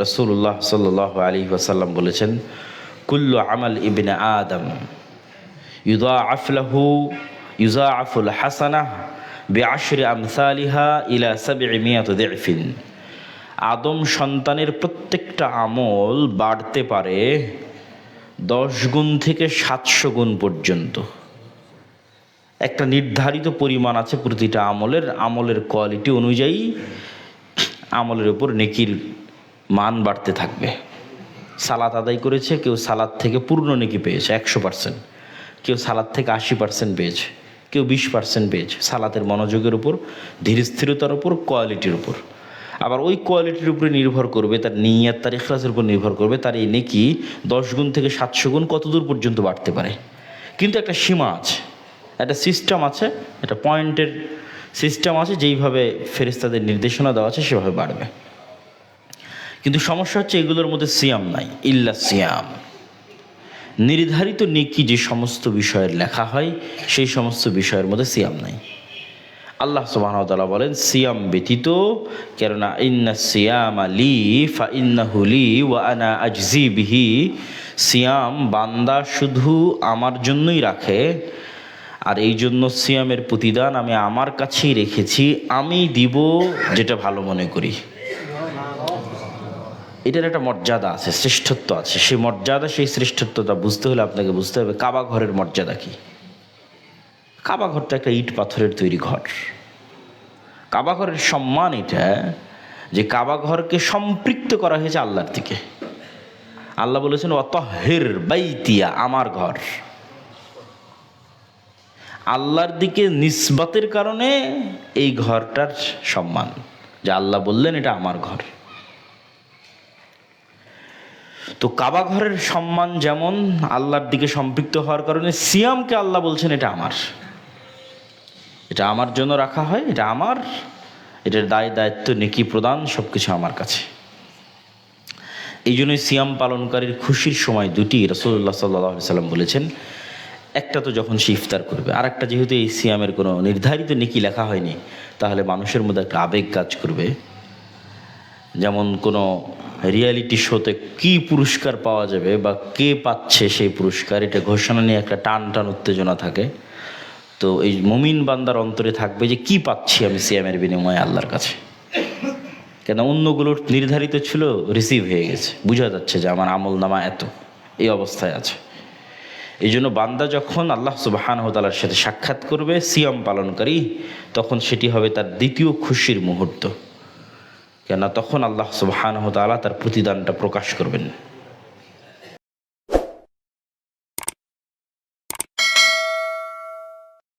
রাসূলুল্লাহ সাল্লাল্লাহু আলাইহি ওয়াসাল্লাম বলেছেন, কুল্লু আমাল ইবনে আদম ইউযাআফুল হাসানাহ বিআশরি আমসালিহা ইলা 700 দি'ফিন। আদম সন্তানের প্রত্যেকটা আমল বাড়তে পারে 10 গুণ থেকে 700 গুণ পর্যন্ত। একটা নির্ধারিত পরিমাণ আছে প্রতিটা আমলের কোয়ালিটি অনুযায়ী আমলের উপর নেকির মান বাড়তে থাকবে। সালাত আদায় করেছে, কেউ সালাত থেকে পূর্ণ নেকি পেয়েছে 100%, কেউ সালাত থেকে 80% পেয়েছে, কেউ 20% পেয়েছে। সালাতের মনোযোগের উপর, ধীর স্থিরতার উপর, কোয়ালিটির উপর। আবার ওই কোয়ালিটির উপরে নির্ভর করবে, তার নিয়ত, তার ইখলাসের উপর নির্ভর করবে তার এই নেকি 10 গুণ থেকে 700 গুণ কতদূর পর্যন্ত বাড়তে পারে। কিন্তু একটা সীমা আছে, একটা সিস্টেম আছে, একটা পয়েন্টের সিস্টেম আছে, যেইভাবে ফেরেশতাদের নির্দেশনা দেওয়া আছে সেভাবে বাড়বে। কিন্তু সমস্যা হচ্ছে এগুলোর মধ্যে সিয়াম নাই, ইল্লা সিয়াম। নির্ধারিত নেকি যে সমস্ত বিষয়ের লেখা হয় সেই সমস্ত বিষয়ের মধ্যে সিয়াম নাই। আল্লাহ সুবহানাহু ওয়া তাআলা বলেন সিয়াম ব্যতীত, কেননা ইন্না সিয়ামা লি ফা ইন্নাহু লি ওয়া আনা আজজি বিহি। সিয়াম বান্দা শুধু আমার জন্যই রাখে, আর এই জন্য সিয়ামের প্রতিদান আমি আমার কাছেই রেখেছি, আমি দিব যেটা ভালো মনে করি। এটার একটা মর্যাদা আছে, শ্রেষ্ঠত্ব আছে। সেই মর্যাদা, সেই শ্রেষ্ঠত্বটা বুঝতে হলে আপনাকে বুঝতে হবে কাবা ঘরের মর্যাদা কী। কাবা ঘরটা একটা ইট পাথরের তৈরি ঘর। কাবা ঘরের সম্মান এটা যে কাবা ঘরকে সম্পৃক্ত করা হয়েছে আল্লাহর দিকে। আল্লাহ বলেছেন ওয়াতাহহির বাইতিয়া, আমার ঘর। আল্লাহর দিকে নিসবতের কারণে এই ঘরটার সম্মান, যে আল্লাহ বললেন এটা আমার ঘর। তো কাবা ঘরের সম্মান যেমন আল্লাহর দিকে সম্পৃক্ত হওয়ার কারণে, সিয়ামকে আল্লাহ বলছেন এটা আমার, এটা আমার জন্য রাখা হয়, এটা আমার, এটার দায়িত্ব, নেকি প্রদান সব কিছু আমার কাছে। এই জন্যই সিয়াম পালনকারীর খুশির সময় দুটি রাসূলুল্লাহ সাল্লাল্লাহু আলাইহি ওয়াসাল্লাম বলেছেন। একটা তো যখন সে ইফতার করবে, আর একটা যেহেতু এই সিয়ামের কোনো নির্ধারিত নেকি লেখা হয়নি, তাহলে মানুষের মধ্যে একটা আবেগ কাজ করবে। যেমন কোনো রিয়ালিটি শোতে কী পুরস্কার পাওয়া যাবে বা কে পাচ্ছে সেই পুরস্কার, এটা ঘোষণা নিয়ে একটা টান উত্তেজনা থাকে। তো এই মুমিন বান্দার অন্তরে থাকবে যে কি পাচ্ছি আমি সিয়ামের বিনিময়ে আল্লাহর কাছে। কেন অন্যগুলোর নির্ধারিত ছিল, রিসিভ হয়ে গেছে, বোঝা যাচ্ছে যে আমার আমল নামা এত, এই অবস্থায় আছে। এই জন্য বান্দা যখন আল্লাহ সুবহানাহু ওয়া তাআলার সাথে সাক্ষাৎ করবে সিয়াম পালনকারী, তখন সেটি হবে তার দ্বিতীয় খুশির মুহূর্ত। কেন তখন আল্লাহ সুবহানাহু ওয়া তাআলা তার প্রতিদানটা প্রকাশ করবেন।